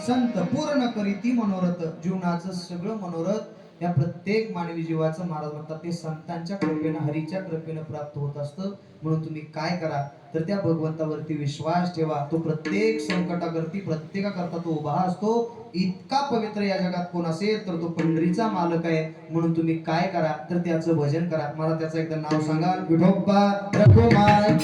संत पूर्ण करीती मनोरथ. जीवनाचं सगळं मनोरथ या प्रत्येक मानवी जीवाचं महाराज म्हणतात ते संतांच्या कृपेनं हरीच्या कृपेनं प्राप्त होत असतं. म्हणून तुम्ही काय करा तर त्या भगवंतावरती विश्वास ठेवा. तो प्रत्येक संकटाकरती प्रत्येकाकरता तो उभा असतो. इतका पवित्र या जगात कोण असेल तर तो पंढरीचा मालक आहे. म्हणून तुम्ही काय करा तर त्याचं भजन करा. मला त्याचं एकदा नाव सांगा. विठोबा रघुमाय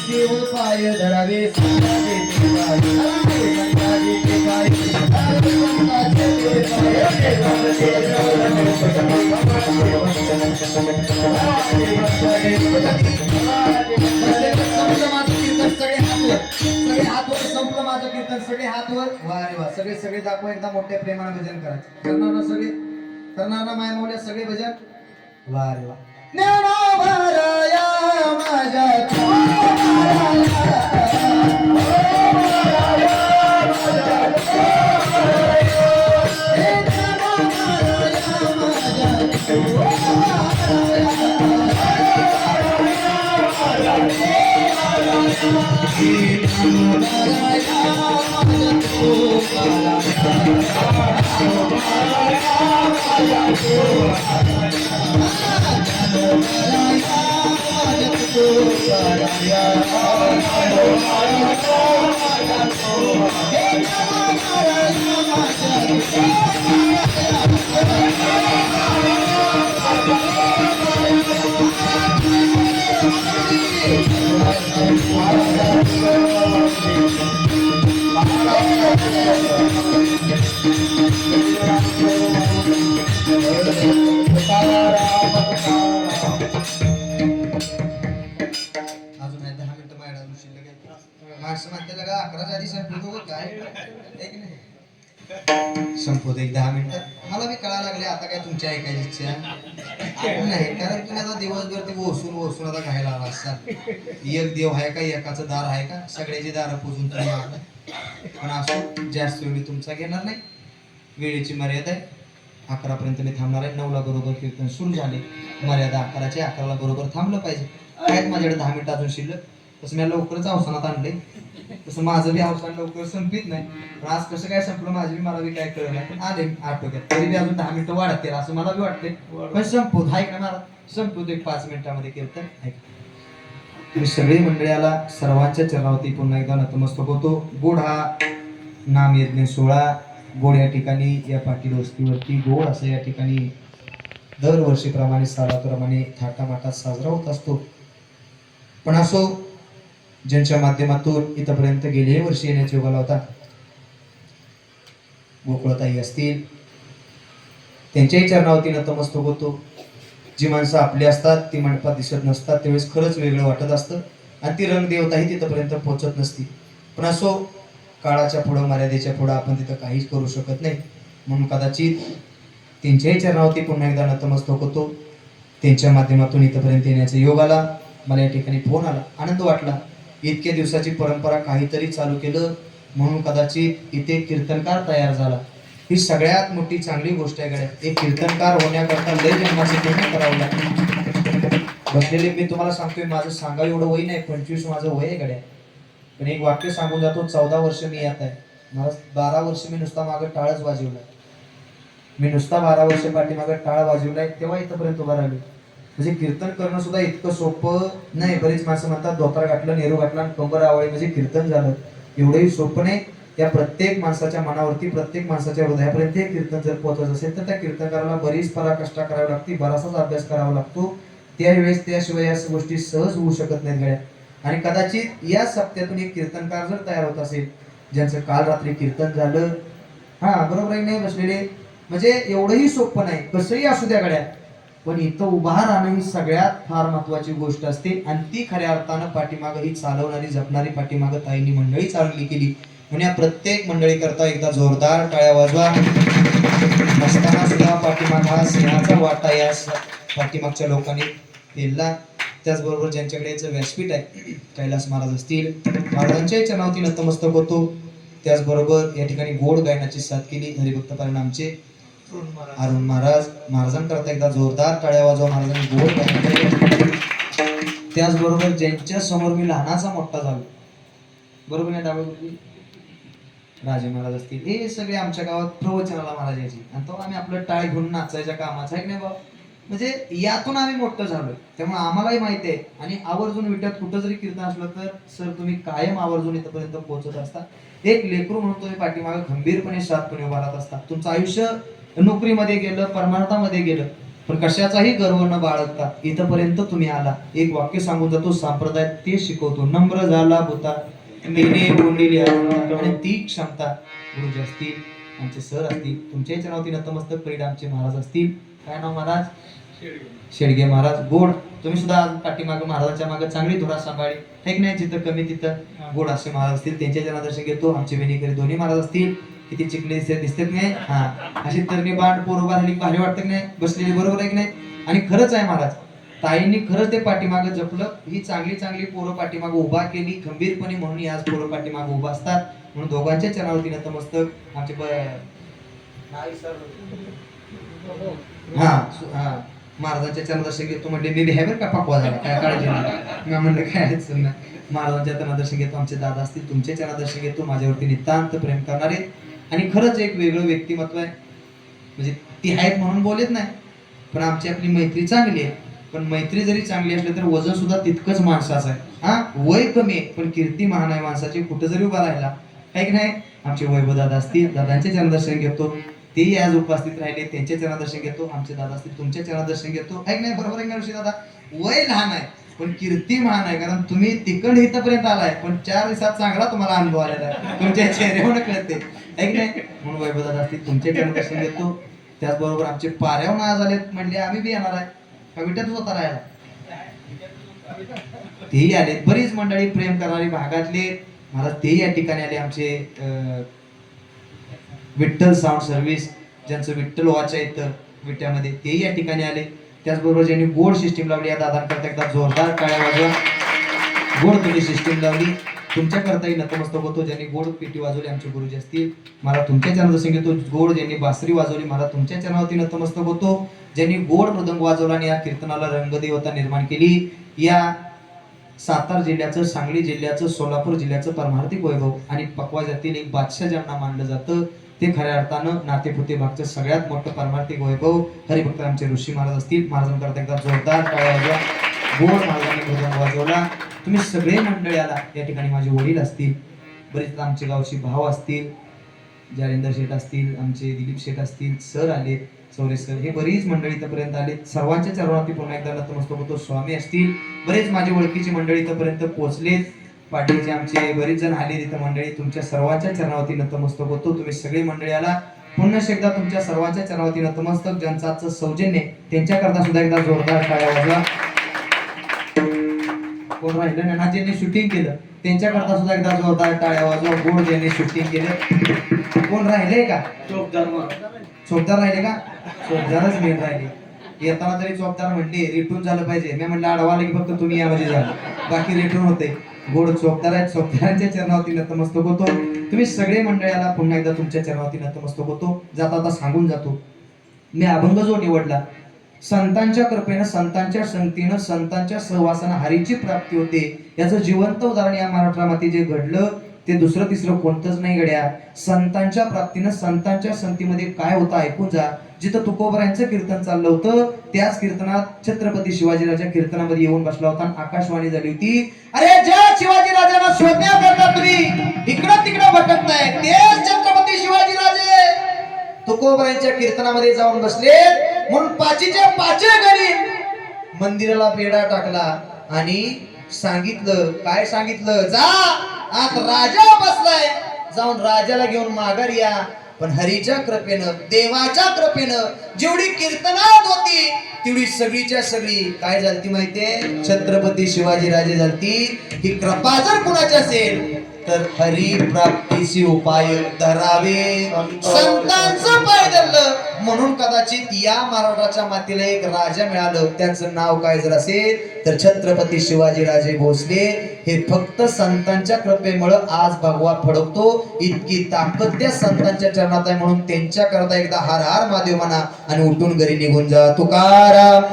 देव पाय धरावे संपलं माझं कीर्तन. सगळे हात वर. वारे वा. सगळे सगळे दाखवा. एकदा मोठ्या प्रेमाने भजन करायचं. करणार ना सगळे? करणार ना माया मौल्या सगळे भजन? वारे वा. ज्ञाना भराया माझ्या माणसं म्हणते का 11च्या आधी संपवतो का काय आहे की नाही? संपवतो एक 10 मिनिटात. मला बी कळायला लागले आता काय तुमच्या ऐकायची इच्छा नाही, कारण तुम्ही आता दिवसभर ते ओसून आता घायला आला असाल. एक देव आहे का, एकाचं दार आहे का, सगळ्याची दारं पुजून तुम्ही आला. पण असो, जास्त वेळ मी तुमचा घेणार नाही. वेळेची मर्यादा आहे. 11 पर्यंत मी थांबणार आहे. 9 ला बरोबर कीर्तन सुरू झाले. मर्यादा 11ची, 11ला बरोबर थांबलं पाहिजे. काय माझ्याकडे 10 मिनिटं अजून शिल्लक. तसं मी लवकरच अवसानात आणले, तसं माझं बी अवसान लवकर संपित नाही. पण आज कसं काय संपलं माझी बी, मला बी काय कळलं नाही. पण आले आटोक्यात, तरी बी अजून 10 मिनिटं वाढतील असं मला बी वाटते. पण संपवत आहे का मला, संपवतो एक 5 मिनिटामध्ये कीर्तन. तुम्ही सगळी मंडळाला सर्वांच्या चरणावरती पुन्हा एकदा नतमस्तक होतो. गोड हा नाम यज्ञ सोहळा, गोड या ठिकाणी या पाटील वस्तीवरती गोड असं या ठिकाणी दरवर्षीप्रमाणे सालाप्रमाणे थाटामाटात साजरा होत असतो. पण असो, ज्यांच्या माध्यमातून इथपर्यंत गेले वर्षी येण्याचे योग आला होता, गोकुळताई असतील, त्यांच्याही चरणावरती नतमस्तक होतो. जी माणसं आपली असतात ती मंडपात दिसत नसतात, त्यावेळेस खरंच वेगळं वाटत असतं आणि ती रंगदेवताही तिथपर्यंत पोहोचत नसती. पण असो, काळाच्या पुढं, मर्यादेच्या पुढं आपण तिथं काहीच करू शकत नाही. म्हणून कदाचित त्यांच्याही चरणावरती पुन्हा एकदा नतमस्तक होतो. त्यांच्या माध्यमातून इथपर्यंत येण्याचा योग आला. मला या ठिकाणी फोन आला, आनंद वाटला. इतक्या दिवसाची परंपरा काहीतरी चालू केलं म्हणून कदाचित इथे कीर्तनकार तयार झाला. ही सगळ्यात मोठी चांगली गोष्ट आहे गड्या. एक कीर्तनकार होण्याकरता लय जन्माचे पुण्य करावं लागतं. बसलेले मी तुम्हाला सांगतोय, माझं सांगा एवढं वय नाही, 25 माझं वय आहे गड्या. पण एक वाक्य सांगून जातो, 14 वर्ष मी येत आहे. मला 12 वर्ष मी नुसता मागं टाळच वाजवलाय. मी नुसता 12 वर्ष पाठीमागं टाळ वाजवलाय, तेव्हा इथपर्यंत उभा राहिलो. म्हणजे कीर्तन करणं सुद्धा इतकं सोपं नाही. बरीच माणसं म्हणतात धोतर घातलं, नेहरू घातला आणि कंबर आवळी म्हणजे कीर्तन झालं. एवढंही सोपं नाही. त्या प्रत्येक माणसाच्या मनावरती, प्रत्येक माणसाच्या हृदयापर्यंत हे कीर्तन जर पोहोचत असेल तर त्या कीर्तनकाराला बरीच पराकष्टा करावी लागते, बराचसाच अभ्यास करावा लागतो. त्यावेळेस त्याशिवाय या गोष्टी सहज होऊ शकत नाहीत गड्या. आणि कदाचित या सप्त्यातून एक कीर्तनकार जर तयार होत असेल, ज्यांचं काल रात्री कीर्तन झालं, हा बरोबर आहे नाही बसलेले, म्हणजे एवढंही सोपं नाही. कसंही असू द्या गड्या, पण इथं उभा राहणं ही सगळ्यात फार महत्वाची गोष्ट असते. आणि ती खऱ्या अर्थानं पाठीमागं ही चालवणारी, जपणारी पाठीमागं ताईंनी मंडळी चालवली केली. म्हणून या प्रत्येक मंडळी करता एकदा जोरदार टाळ्या वाजवा. नसताना सुद्धा पाठीमागा सिंहाचा वाटा या पाठीमागच्या लोकांनी पेलला. त्याचबरोबर ज्यांच्याकडे याचं व्यासपीठ आहे, कैलास महाराज असतील, महाराजांच्या चरणावरती नतमस्तक होतो. त्याचबरोबर या ठिकाणी गोड गायनाची साथ केली हरिभक्त पारायण आमचे अरुण महाराज. महाराजांकरता एकदा जोरदार टाळ्या वाजवा. महाराजांनी गोड गायन. त्याचबरोबर ज्यांच्या समोर मी लहानाचा मोठा झालो, बरोबर नाही डाबा राजे महाराज असतील, हे सगळे आमच्या गावात प्रवचनाला महाराज यायचे. आणि तो आम्ही आपलं टाळ घेऊन नाचायच्या कामाचा आहे की नाही बाबा. म्हणजे यातून आम्ही मोठं झालोय, त्यामुळे आम्हालाही माहिती आहे. आणि आवर्जून विट्यात कुठं जरी कीर्तन असलं तर सर तुम्ही कायम आवर्जून इथपर्यंत पोहोचत असता. एक लेकरू म्हणून तुम्ही पाठीमागे खंबीरपणे सातपणे उभा राहत असता. तुमचं आयुष्य नोकरीमध्ये गेलं, परमार्थामध्ये गेलं, पण कशाचाही गर्व न बाळगता इथपर्यंत तुम्ही आला. एक वाक्य सांगून जातो, संप्रदाय ते शिकवतो, नम्र झाला बुता मेने बोललेली आणि ती क्षमता. गुरुजी असतील, आमचे सर असतील, तुमच्याही चरणावरती नतमस्तक करीत आमचे महाराज असतील. काय नाव महाराज? शेडगे महाराज. गोड तुम्ही सुद्धा पाठीमागं महाराजांच्या मागे चांगली धुरा सांभाळली हे की नाही. जिथं कमी तिथं गोड असे महाराज असतील, त्यांच्या चरणादर्शन घेतो. आमचे वेणीकरी दोन्ही महाराज असतील. किती चिकले दिसतात नाही, हा अशी तरणी बाण पोरं भारी वाटतं की नाही बसलेली, बरोबर आहे की नाही. आणि खरंच आहे महाराज, ताईंनी खरंच ते पाठीमागं जपलं. ही चांगली चांगली पोरं पाठीमागं उभा केली खंबीरपणे, म्हणून आज पोरं पाठीमागं उभा असतात. म्हणून दोघांच्या चरणावरती नतमस्तक. आमचे हा महाराजांच्या चरणादर्शन घेतो म्हणजे मी बिहेवियर का पकवा झाला, काय काळजी नाही. मी म्हणलं काय अडचण नाही. महाराजांच्या चरणादर्शन घेतो. आमचे दादा असतील, तुमचे चरणादर्शन घेतो. माझ्यावरती नितांत प्रेम करणारे आणि खरंच एक वेगळं व्यक्तिमत्व आहे. म्हणजे ती आहेत म्हणून बोलत नाही, पण आमची आपली मैत्री चांगली आहे. पण मैत्री जरी चांगली असली तर वजन सुद्धा तितकंच माणसाचं आहे. हा वय कमी आहे पण कीर्ती महान आहे माणसाची, कुठं जरी उभा राहिला आहे की नाही. आमचे वैभव दादा असतील, दादांचे चरणादर्शन घेतो. तेही आज उपस्थित राहिले, त्यांचे चरणादर्शन घेतो. आमचे दादा असतील, तुमचे चरणादर्शन घेतो. आहे की नाही, बरोबर आहे ऋषी दादा. वय लहान आहे पण कीर्ती महान आहे, कारण तुम्ही तिकड इथपर्यंत आलाय, पण 4 दिवसात चांगला तुम्हाला अनुभव आलेला आहे, तुमच्या चेहऱ्यावर कळते आहे की नाही. म्हणून वैभव दादा असतील, तुमचे चरणादर्शन घेतो. त्याचबरोबर आमचे पाऱ्याहून आज आलेत म्हणले आम्ही बी येणार आहे का विट्यातच होता राहायला, तेही आले. बरीच मंडळी प्रेम करणारी भागातले महाराज तेही या ठिकाणी आले आमचे विठ्ठल साऊंड सर्व्हिस, ज्यांचं विठ्ठल वॉच आहे इथं विट्यामध्ये, तेही या ठिकाणी आले. त्याचबरोबर ज्यांनी गोड सिस्टीम लावली या दादांकरता एकदा जोरदार टाळ्या वाजवा. गोड तुम्ही सिस्टीम लावली, तुमच्याकरताही नतमस्तक होतो. ज्यांनी गोड पेटी वाजवली आमचे गुरुजी असतील, मला तुमच्या चरणावर सांगितलं. गोड ज्यांनी बासरी वाजवली, मला तुमच्या चरणावरती नतमस्तक होतो. ज्यांनी गोड मृदंग वाजवला आणि या कीर्तनाला रंगदेवता निर्माण केली, या सातारा जिल्ह्याचं, सांगली जिल्ह्याचं, सोलापूर जिल्ह्याचं परमार्थिक वैभव आणि पकवाजातील एक बादशाह ज्यांना मानलं जातं, ते खऱ्या अर्थानं नातेपुते भागचं सगळ्यात मोठं परमार्थिक वैभव हरिभक्त आमचे ऋषी महाराज असतील. महाराजांकरता एकदा जोरदार टाळ्या वाजवा. गोड महाराजांनी मृदंग वाजवला. तुम्ही सगळे मंडळी आला. या ठिकाणी माझे वडील असतील, बरेच आमचे गावचे भाव असतील, जालिंदर शेठ असतील, आमचे दिलीप शेठ असतील, सर आले, सौरे सर, हे बरीच मंडळी इथपर्यंत आले. सर्वांच्या चरणावरती पुन्हा एकदा नतमस्तक होतो. स्वामी असतील, बरेच माझी ओळखीची मंडळी इथपर्यंत पोहोचलेत. पाटीलचे आमचे बरेच जण आले तिथं मंडळी. तुमच्या सर्वांच्या चरणावरती नतमस्तक होतो. तुम्ही सगळे मंडळी आला. पुन्हा एकदा तुमच्या सर्वांच्या चरणावरती नतमस्तक. ज्यांचं आजचं सौजन्य त्यांच्याकरता सुद्धा एकदा जोरदार टाळ्या वाजवा. कोण राहिलं ना, ज्यांनी शूटिंग केलं त्यांच्याकरता सुद्धा एकदा जोरदार टाळ्या वाजवा. गोड ज्यांनी शूटिंग केलं. कोण राहिले का? चोपदार राहिले का? चोपदारच मेन राहिले. येताना तरी चोपदार म्हणले रिटून झालं पाहिजे. मी म्हणलं आडवाला की फक्त तुम्ही यामध्ये झालं, बाकी रिटून होते. गोड चोपदार आहेत, चोपदारांच्या चरणावरती नतमस्तक होतो. तुम्ही सगळे मंडळाला पुन्हा एकदा तुमच्या चरणावरती नतमस्तक होतो. जाता सांगून जातो, मी अभंग जो निवडला, संतांच्या कृपेनं, संतांच्या संगतीनं, संतांच्या सहवासानं हरीची प्राप्ती होते, याचं जिवंत उदाहरण या महाराष्ट्र माती जे घडलं ते दुसरं तिसरं कोणतंच नाही गड्या. संतांच्या प्राप्तीनं, संतांच्या संगतीमध्ये काय होतं ऐकून जा. जिथं तुकोबरायांचं कीर्तन चाललं होतं, त्याच कीर्तनात छत्रपती शिवाजीराजा कीर्तनामध्ये येऊन बसला होता आणि आकाशवाणी झाली होती, अरे ज्या शिवाजीराजांना शोधण्याकरता तुम्ही इकडं तिकडं भटकताय, तेच छत्रपती शिवाजीराजे तुकोबरायांच्या कीर्तनामध्ये जाऊन बसले. म्हणून पाचीच्या पाचे घरी मंदिराला बेडा टाकला आणि सांगितलं, काय सांगितलं, जा आत राजा बसलाय, जाऊन राजाला घेऊन माघार या. पण हरीच्या कृपेनं, देवाच्या कृपेनं जेवढी कीर्तनात होती तेवढी सगळीच्या सगळी काय झालती माहितीये, छत्रपती शिवाजीराजे झालती. ही कृपा जर कुणाची असेल तर हरी प्राप्तीचे उपाय धरावे, संतांचं पाय धरलं म्हणून कदाचित या महाराष्ट्राच्या मातीला एक राजा मिळालं. त्याचं नाव काय जर असेल तर छत्रपती शिवाजीराजे भोसले. हे फक्त संतांच्या कृपेमुळे आज भगवा फडकतो. इतकी ताकद त्या संतांच्या चरणात आहे. म्हणून त्यांच्या करता एकदा हार हार महादेव म्हणा आणि उठून घरी निघून जा. तुकाराम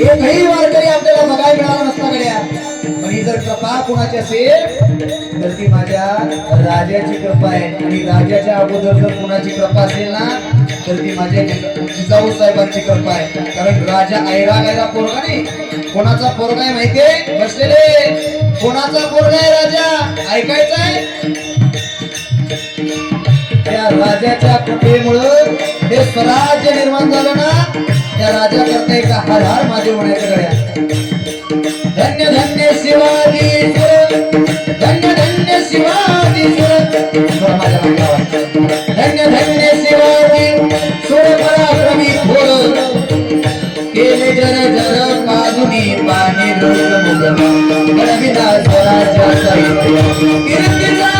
एकही वारकरी आपल्याला बघायला मिळाला नसता गड्या. पण ही जर कृपा कुणाची असेल तर ती माझ्या राजाची कृपा आहे. आणि राजाच्या अगोदर जर कुणाची कृपा असेल ना तर ती माझ्या जिजाऊ साहेबांची कृपा आहे. कारण राजा ऐरा पोरगा नाही, कोणाचा पोरगा आहे माहितीये बसलेले, कोणाचा पोरगा आहे राजा ऐकायचा आहे. त्या राजाच्या कृपेमुळं हे स्वराज्य निर्माण झालं ना, त्या राजा करता एका हर हर महादेव म्हणायचं गड्या. धन्य धन्य शिवाजी, धन्य धन्य शिवाजी, धन्य धन्य शिवाजी, सोड पराक्रमी थोर केले जर जर काजुनी पाणी रोज मुगमा गडविना स्वराज्याचा कीर्तीचा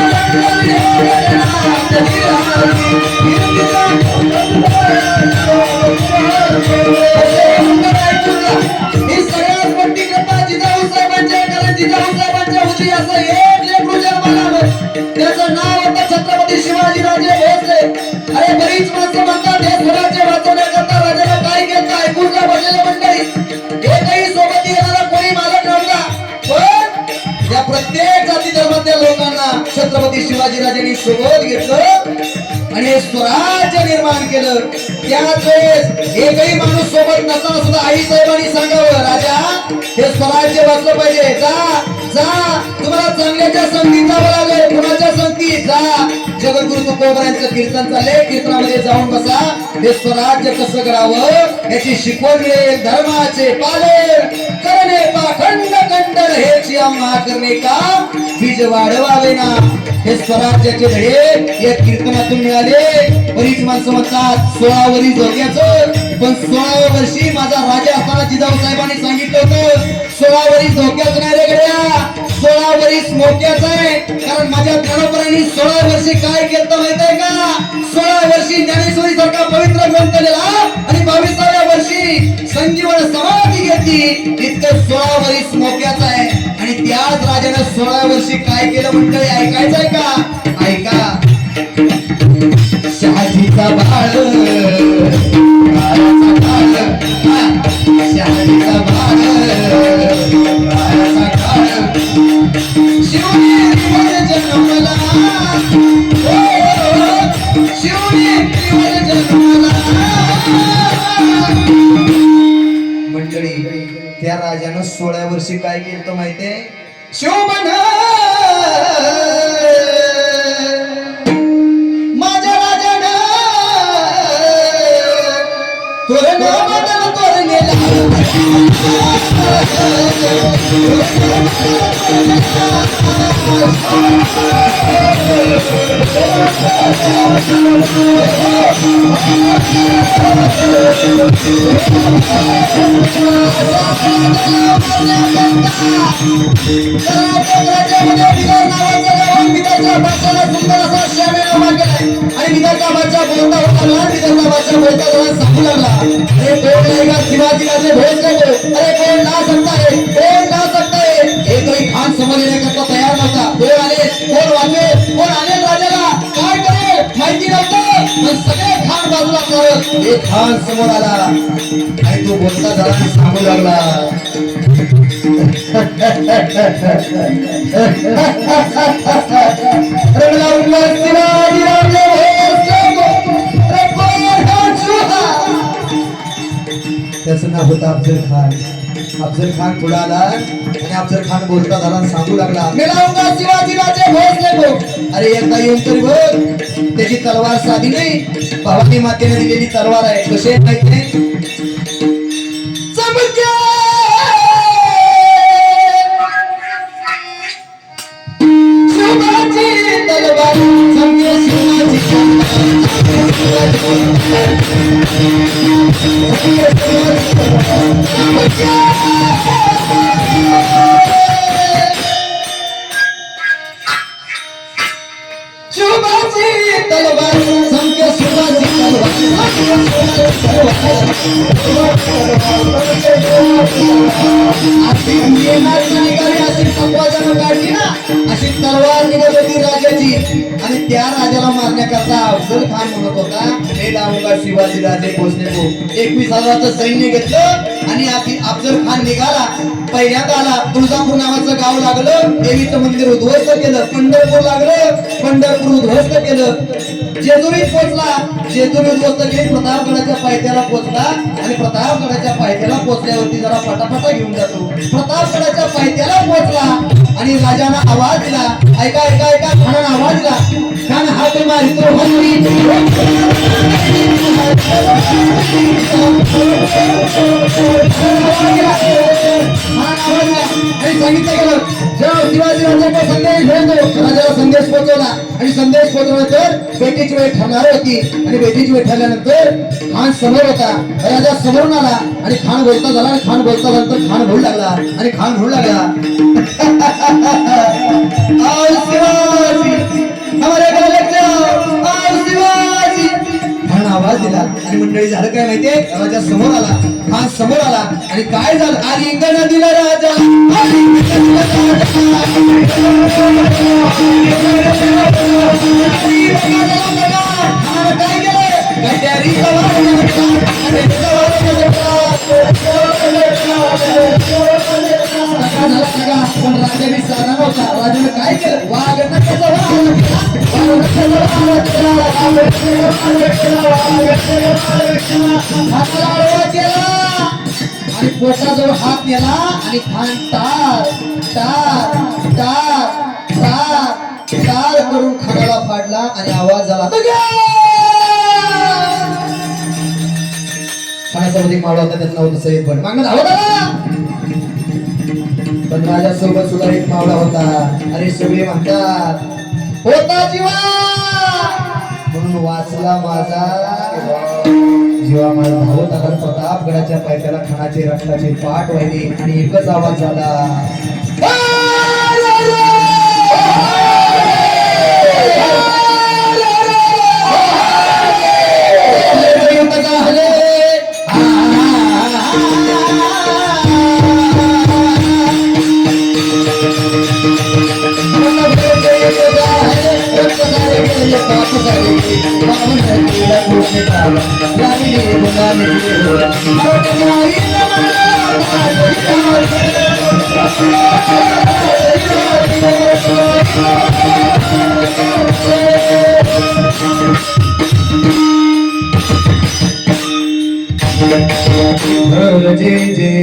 ही सगळ्यात मोठी कृपा जिजाऊ साहेबांच्या, कारण जिजाऊ साहेबांच्या उची असं एक लेकरू जन्माला आलं, त्याचं नाव होतं छत्रपती शिवाजीराजे भोसले. अरे बरीच माणसं म्हणतात हे स्वराज्य वाचवण्याकरता राजाला काय घेतलं, ऐकून का बसलेलं मंडळी, एकही सोबत येणारा कोणी मालक नव्हता. पण या प्रत्येक जाती धर्मातल्या लोकांना छत्रपती शिवाजीराजांनी सोबत घेतलं. आणि हे स्वराज्य निर्माण केलं. त्याच वेळेस एकही माणूस सोबत नसताना सुद्धा आई साहेबांनी सांगावं, राजा हे स्वराज्य वाचलं पाहिजे. जा जा, तुम्हाला चांगल्याच्या संगतीत जावं लागेल. कुणाच्या संगतीत? जा. जगद्गुरु तुकोबरायांचं कीर्तन चाललंय, कीर्तनामध्ये जाऊन बसा. हे स्वराज्य कसं करावं याची शिकवण मिळेल. धर्माचे पालन करणे पाखंड खंडन हेची आम्हा करणे का बीज वाढवावे ना. हे स्वराज्याचे धडे या कीर्तनातून मिळाले. बरीच माणसं म्हणतात 16 वर्ष धोक्याचं, पण 16व्या वर्षी माझा राजा असताना जिजाऊ साहेबांनी सांगितलं होतं 16 वर्ष धोक्याचं नाही रे गड्या, 16 वर्ष मोक्याचं आहे. कारण माझ्या ज्ञानोबरांनी 16 वर्षी काय केलं माहितीये का? 16 वर्षी ज्ञानेश्वरी सारखा पवित्र ग्रंथ लिहिला आणि 22व्या वर्षी संजीवन समाधी घेतली. इतकं 16 वर्ष मोक्याचं आहे. आणि त्याच राजानं 16 वर्षी काय केलं मंडळी, ऐकायचंय का? ऐका. शहाजीचा बाळ काळाचा काळ, शहाजीचा बाळ काळाचा काळ, शिवनेरीवर जन्मला, शिवनेरीवर जन्मला. मंडळी, त्या राजानं 16 वर्षी काय केलं माहितीये? शोभन माझ्या राजानं तोरण बदल तोरणेला, शिवाजी राजे भेज नको. अरे कोण ना सकता है, कोण ना सकता है. एकही खान समोर येण्याकरता तयार नव्हता. कोण आले, कोण वाचले, कोण आले राजाला काय करे माहिती नव्हतं. पण सगळे खान बाजूला करत एक खान समोर आला आणि तो बोलता झाला आणि सांगू लागला शिवाजी राजे त्याचं नाव होतं अफजल खान. अफजल खान पुढे आला आणि अफजल खान बोलता झाला सांगू लागला, मिळाऊंगा शिवाजी राजे भोसले को. अरे एकदा येऊन तरी बघ. त्याची तलवार साधी नाही, भवानी मातेने दिलेली तलवार आहे. कशी माहिती नाही? तलवार संख्या शिवाजी अशी तलवार निघत होती राजाची. आणि त्या राजाला मारण्याकरता अफजल खान म्हणत होता, हे डामुगा शिवाजी राजे पोचले को. 21,000चं सैन्य घेतलं आणि अफजल खान निघाला. पहिल्यांदा आला तुळजापूर नावाचं गाव लागलं, देवीचं मंदिर उद्ध्वस्त केलं. पंढरपूर लागलं, पंढरपूर उद्ध्वस्त केलं. जेजुरीत पोहोचला, जेजुरी उद्ध्वस्त केली. प्रतापगडाच्या पायथ्याला पोहोचला आणि प्रतापगडाच्या पायथ्याला पोहोचल्यावरती जरा पटापटा घेऊन जातो. प्रतापगडाच्या पायथ्याला पोहोचला आणि राजानं आवाज दिला. ऐका ऐका ऐका. खानानं आवाज दिला. खान हात मारितो हल्ली आणि सांगितलं गेलं जेव्हा शिवाजी राजाचा संदेश भेटतो. राजाला संदेश पोहोचवला आणि संदेश पोहोचवल्यानंतर भेटीची वेळ ठरणार होती. आणि भेटीची वेळ ठरल्यानंतर खान समोर होता. राजा समोरून आला आणि खान बोलता झाला. आणि खान बोलता झाल्यानंतर खान म्हणू लागला आणि खान म्हणू लागला आओ शिवाजी हमारे घर लग जाओ, आओ शिवाजी. खान आवाज दिला आणि मंडळी झालं काय माहितीये? राजा समोर आला, खान समोर आला आणि काय झालं? आलिंगन दिला राजा, आलिंगन दिला राजा. काय केलं? गटारी पण राजा विसरला नव्हता. राजाने काय केलं? वाघ नकाचा वाघ हाताला आडवा केला आणि पोटाजवळ हात नेला आणि खान टार टार टार टार टार करून खानाला फाडला आणि आवाज झाला खानाचा अधिक मावळा होता त्यात नव्हतं सईद पण मागणं धावत आला पण माझ्यासोबत सुद्धा एक मावळा होता अरे सगळे म्हणतात होता जीवा म्हणून वाचला माझा जीवा माझा धावत आला प्रतापगडाच्या पायथ्याला खानाचे रक्ताचे पाठ वाहिले आणि एकच आवाज झाला जय जय